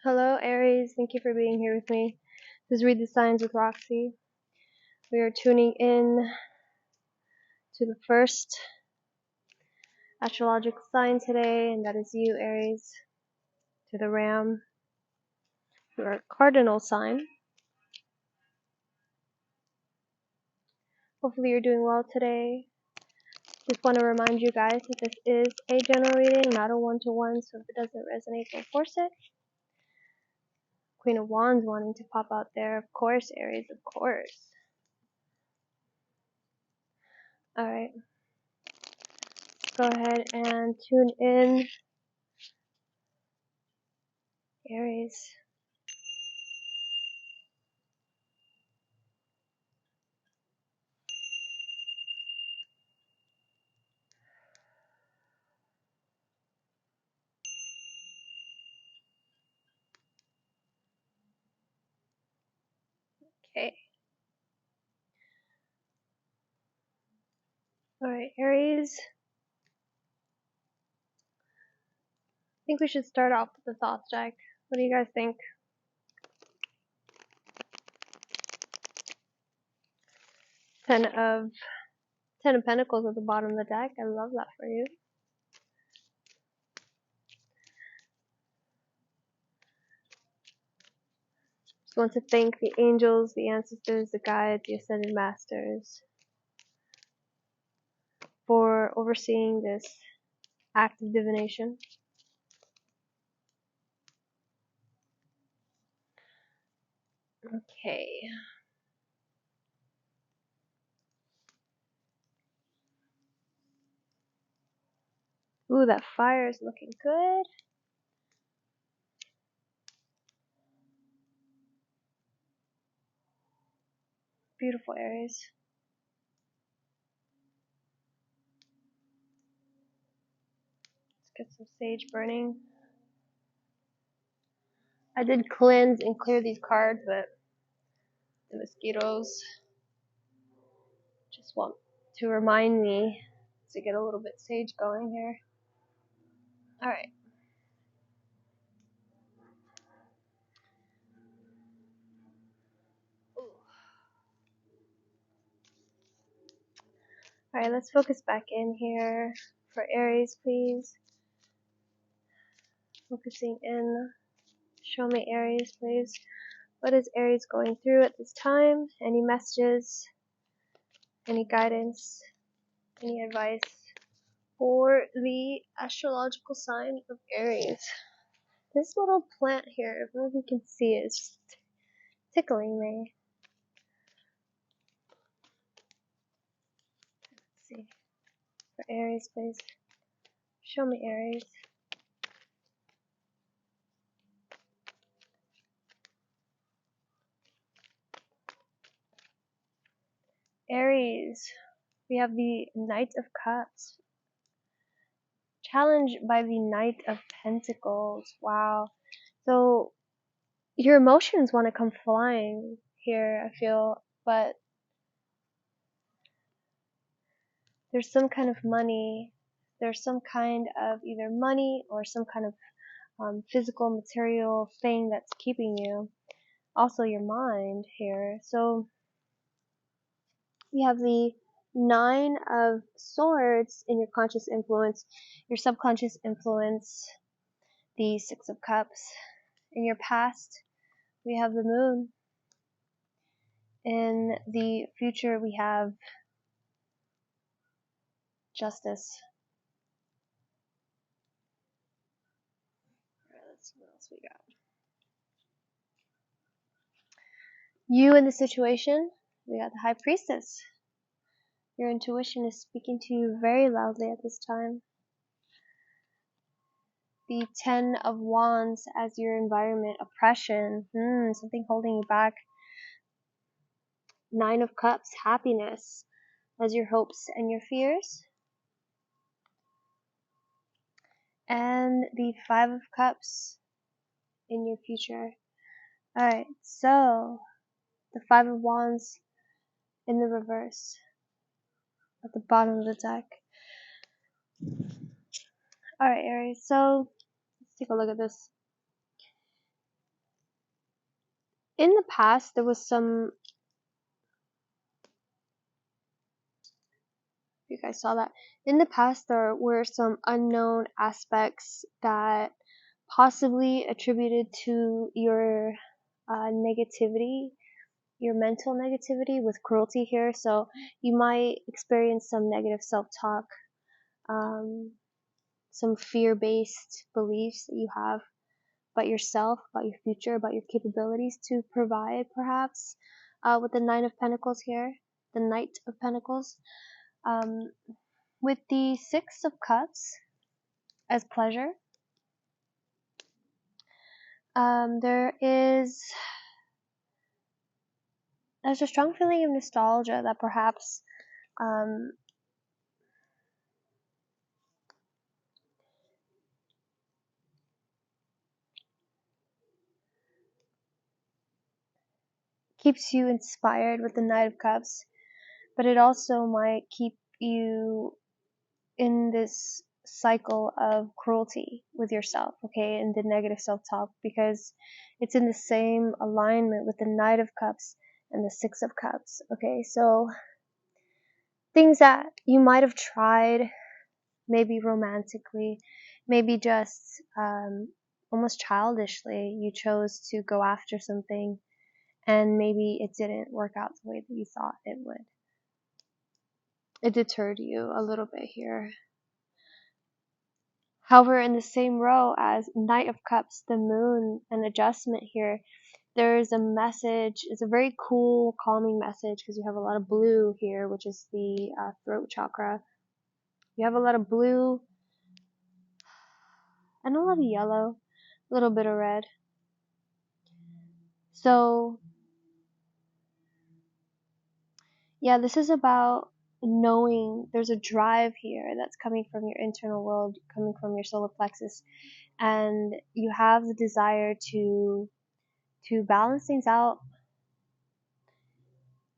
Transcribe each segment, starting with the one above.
Hello, Aries. Thank you for being here with me. This is Read the Signs with Roxy. We are tuning in to the first astrological sign today, and that is you, Aries, to the Ram, your cardinal sign. Hopefully you're doing well today. Just want to remind you guys that this is a general reading, not a one-to-one, so if it doesn't resonate, don't force it. Queen of Wands wanting to pop out there. Of course, Aries, of course. Alright. Go ahead and tune in, Aries. Okay. Alright, Aries. I think we should start off with the thoughts deck. What do you guys think? Ten of Pentacles at the bottom of the deck. I love that for you. Just want to thank the angels, the ancestors, the guides, the ascended masters for overseeing this act of divination. Okay. Ooh, that fire is looking good. Beautiful, Aries. Let's get some sage burning. I did cleanse and clear these cards, but the mosquitoes just want to remind me to get a little bit sage going here. Alright. Alright, let's focus back in here for Aries, please. Focusing in. Show me Aries, please. What is Aries going through at this time? Any messages? Any guidance? Any advice for the astrological sign of Aries? This little plant here, if you can see, is just tickling me. Let's see. For Aries, please. Show me Aries. Aries, we have the Knight of Cups. Challenged by the Knight of Pentacles. Wow. So your emotions want to come flying here, I feel, but there's some kind of money. There's some kind of either money or some kind of physical, material thing that's keeping you. Also your mind here. So you have the Nine of Swords in your conscious influence, your subconscious influence, the Six of Cups. In your past, we have the Moon. In the future, we have Justice. Alright, let's see what else we got. You in the situation, we got the High Priestess. Your intuition is speaking to you very loudly at this time. The Ten of Wands as your environment, oppression, something holding you back. Nine of Cups, happiness as your hopes and your fears. And the Five of Cups in your future. Alright, so the Five of Wands in the reverse at the bottom of the deck. Alright, Aries, so let's take a look at this. in the past, there was some, you guys saw that, in the past there were some unknown aspects that possibly attributed to your negativity, your mental negativity with cruelty here. So you might experience some negative self-talk, some fear-based beliefs that you have about yourself, about your future, about your capabilities to provide, perhaps, with the Nine of Pentacles here, the Knight of Pentacles. With the Six of Cups as pleasure, there's a strong feeling of nostalgia that perhaps keeps you inspired with the Knight of Cups, but it also might keep you in this cycle of cruelty with yourself, okay, and the negative self-talk, because it's in the same alignment with the Knight of Cups and the Six of Cups, okay? So things that you might have tried, maybe romantically, maybe just almost childishly, you chose to go after something and maybe it didn't work out the way that you thought it would. It deterred you a little bit here. However, in the same row as Knight of Cups, the Moon, and adjustment here, there's a message. It's a very cool, calming message because you have a lot of blue here, which is the throat chakra. You have a lot of blue and a lot of yellow, a little bit of red. So, yeah, this is about knowing there's a drive here that's coming from your internal world, coming from your solar plexus, and you have the desire to balance things out,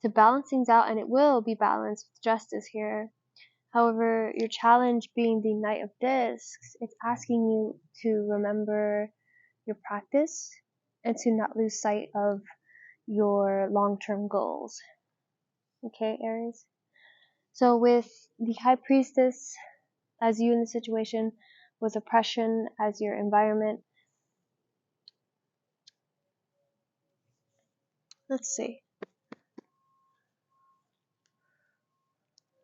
and it will be balanced with justice here. However, your challenge being the Knight of Discs, it's asking you to remember your practice and to not lose sight of your long-term goals. Okay, Aries? So with the High Priestess as you in the situation, with oppression as your environment, let's see.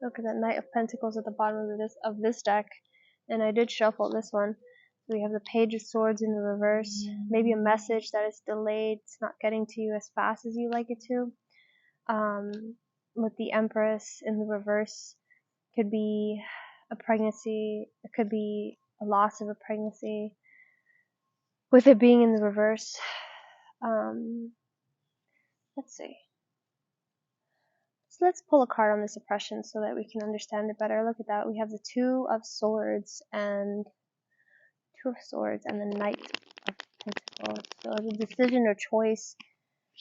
Look at that Knight of Pentacles at the bottom of this deck, and I did shuffle this one. So we have the Page of Swords in the reverse, maybe a message that is delayed, it's not getting to you as fast as you like it to. With the Empress in the reverse, could be a pregnancy, it could be a loss of a pregnancy. With it being in the reverse, let's see. So let's pull a card on this oppression so that we can understand it better. Look at that. We have the Two of Swords and the Knight of Pentacles. So it's a decision or choice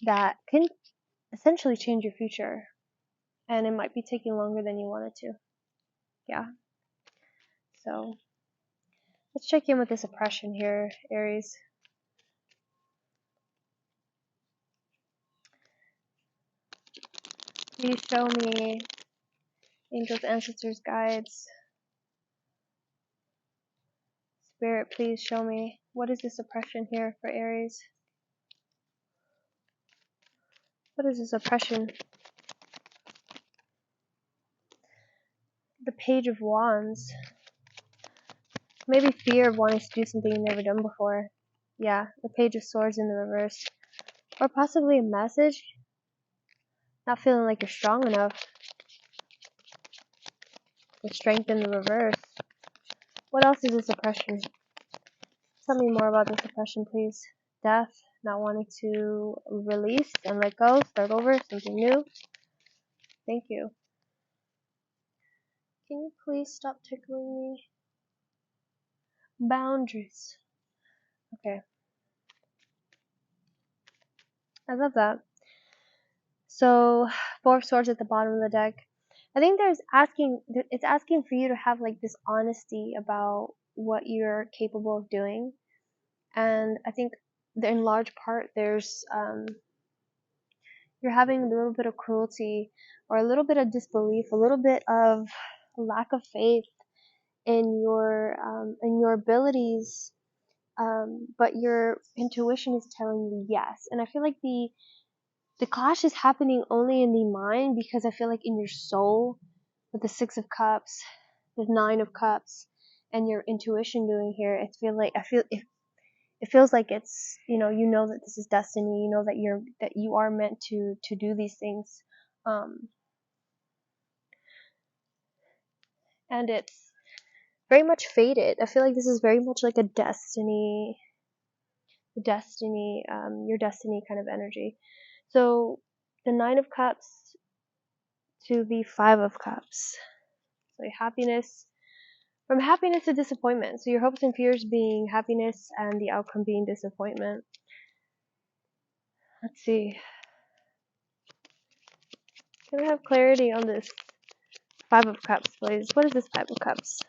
that can essentially change your future. And it might be taking longer than you want it to. Yeah. So let's check in with this oppression here, Aries. Please show me, angels, ancestors, guides, spirit, please show me, what is this oppression here for Aries? What is this oppression? The Page of Wands. Maybe fear of wanting to do something you've never done before. Yeah, the Page of Swords in the reverse. Or possibly a message. Not feeling like you're strong enough. The Strength in the reverse. What else is this oppression? Tell me more about this oppression, please. Death, not wanting to release and let go, start over, something new. Thank you. Can you please stop tickling me? Boundaries. Okay. I love that. So, Four of Swords at the bottom of the deck. I think it's asking for you to have like this honesty about what you're capable of doing. And I think in large part there's you're having a little bit of cruelty or a little bit of disbelief, a little bit of lack of faith in your abilities, but your intuition is telling you yes. And I feel like the clash is happening only in the mind, because I feel like in your soul, with the Six of Cups, the Nine of Cups, and your intuition doing here, it feels like it's, you know that this is destiny, you know that you are meant to do these things, and it's very much fated. I feel like this is very much like a your destiny kind of energy. So the Nine of Cups to the Five of Cups. So happiness, from happiness to disappointment. So your hopes and fears being happiness and the outcome being disappointment. Let's see. Can I have clarity on this Five of Cups, please? What is this Five of Cups?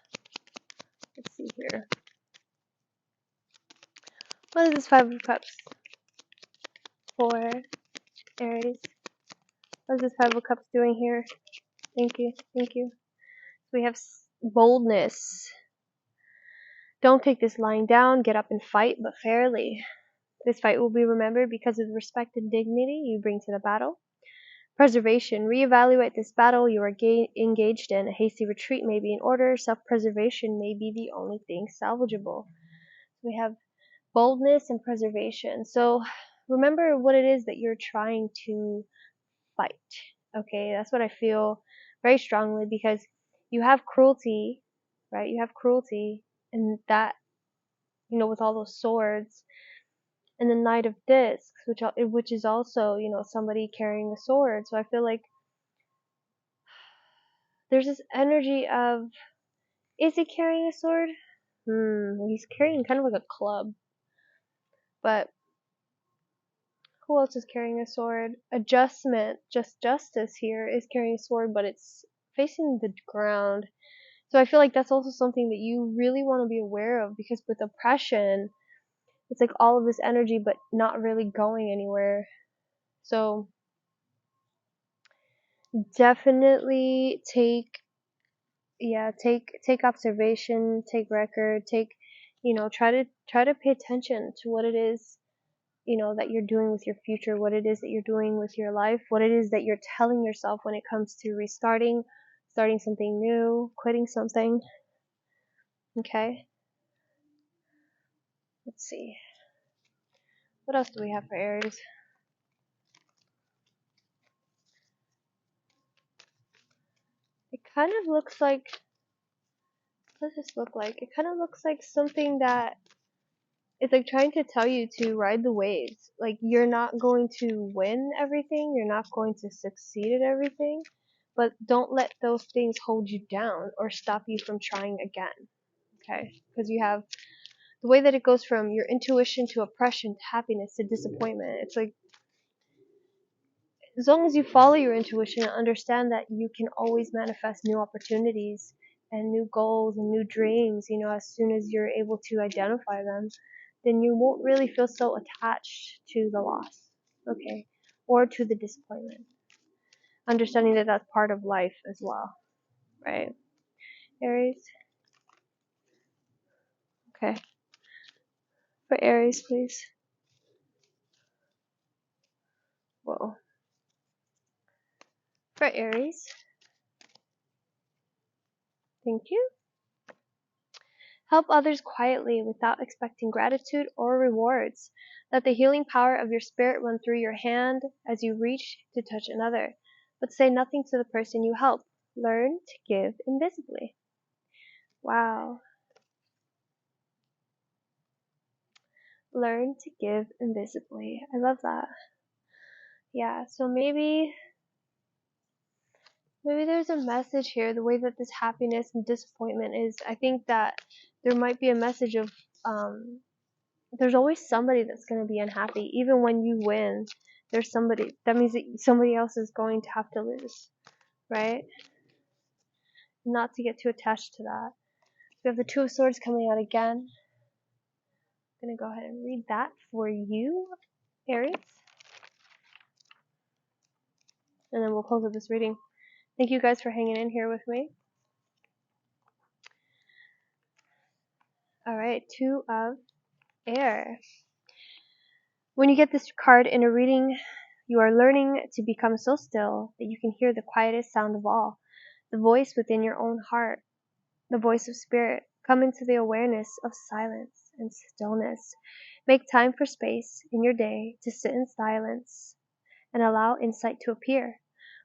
Let's see here. What is this Five of Cups for Aries? What is this Five of Cups doing here? Thank you. Thank you. We have boldness. Don't take this lying down. Get up and fight, but fairly. This fight will be remembered because of the respect and dignity you bring to the battle. Preservation. Reevaluate this battle you are engaged in. A hasty retreat may be in order. Self-preservation may be the only thing salvageable. We have boldness and preservation. So remember what it is that you're trying to fight. Okay, that's what I feel very strongly, because you have cruelty, right? You have cruelty, and that, with all those swords, and the Knight of Discs, which is also, somebody carrying a sword. So I feel like there's this energy of, is he carrying a sword? He's carrying kind of like a club. But who else is carrying a sword? Justice here is carrying a sword, but it's facing the ground. So I feel like that's also something that you really want to be aware of, because with oppression, it's like all of this energy, but not really going anywhere. So definitely take observation, take record, try to pay attention to what it is, that you're doing with your future, what it is that you're doing with your life, what it is that you're telling yourself when it comes to restarting, starting something new, quitting something. Okay? Let's see. What else do we have for Aries? It kind of looks like, what does this look like? It kind of looks like something that it's like trying to tell you to ride the waves. Like, you're not going to win everything, you're not going to succeed at everything, but don't let those things hold you down or stop you from trying again. Okay? Because you have the way that it goes from your intuition to oppression to happiness to disappointment. It's like, as long as you follow your intuition and understand that you can always manifest new opportunities and new goals and new dreams, as soon as you're able to identify them, then you won't really feel so attached to the loss, okay, or to the disappointment. Understanding that that's part of life as well, right? Aries? Okay. For Aries, please. Whoa. For Aries. Thank you. Help others quietly without expecting gratitude or rewards. Let the healing power of your spirit run through your hand as you reach to touch another, but say nothing to the person you help. Learn to give invisibly. Wow. Learn to give invisibly. I love that. Yeah, so maybe there's a message here, the way that this happiness and disappointment is. I think that there might be a message of, there's always somebody that's going to be unhappy. Even when you win, there's somebody, that means that somebody else is going to have to lose, right? Not to get too attached to that. We have the Two of Swords coming out again. I'm going to go ahead and read that for you, Aries. and then we'll close up this reading. Thank you guys for hanging in here with me. Alright, Two of Air. When you get this card in a reading, you are learning to become so still that you can hear the quietest sound of all, the voice within your own heart, the voice of spirit. Come into the awareness of silence and stillness. Make time for space in your day to sit in silence and allow insight to appear.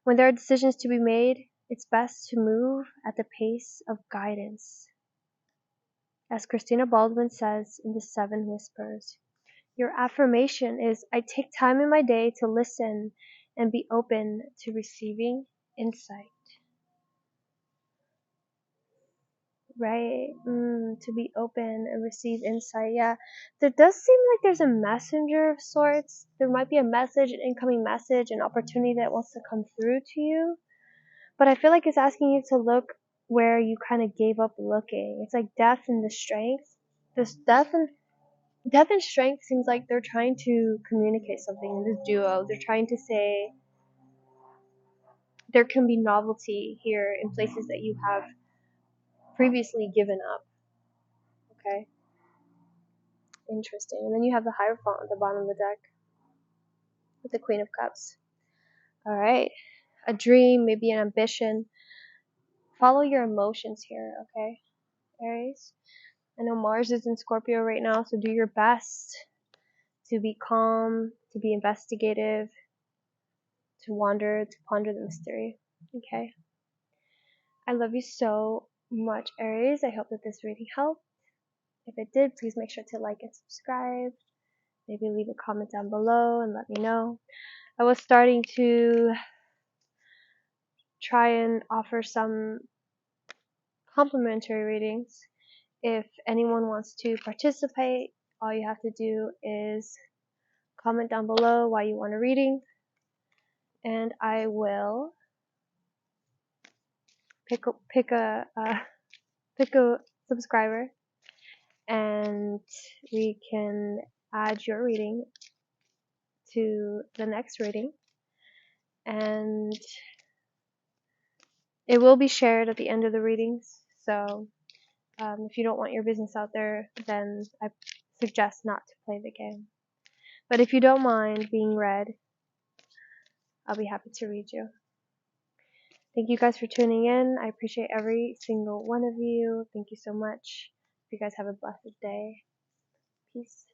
When there are decisions to be made, it's best to move at the pace of guidance. As Christina Baldwin says in The Seven Whispers, your affirmation is, I take time in my day to listen and be open to receiving insight. Right, to be open and receive insight. Yeah, there does seem like there's a messenger of sorts. There might be a message, an incoming message, an opportunity that wants to come through to you. But I feel like it's asking you to look where you kind of gave up looking. It's like death and the strength. This death and strength seems like they're trying to communicate something in this duo. They're trying to say there can be novelty here in places that you have previously given up. Okay? Interesting. And then you have the Hierophant at the bottom of the deck with the Queen of Cups. Alright. A dream, maybe an ambition. Follow your emotions here, okay, Aries? I know Mars is in Scorpio right now, so do your best to be calm, to be investigative, to ponder the mystery. Okay. I love you so much, Aries. I hope that this reading helped. If it did, please make sure to like and subscribe. Maybe leave a comment down below and let me know. I was starting to try and offer some complimentary readings. If anyone wants to participate, all you have to do is comment down below why you want a reading, and I will pick a subscriber, and we can add your reading to the next reading, and it will be shared at the end of the readings. So if you don't want your business out there, then I suggest not to play the game. But if you don't mind being read, I'll be happy to read you. Thank you guys for tuning in. I appreciate every single one of you. Thank you so much. You guys have a blessed day. Peace.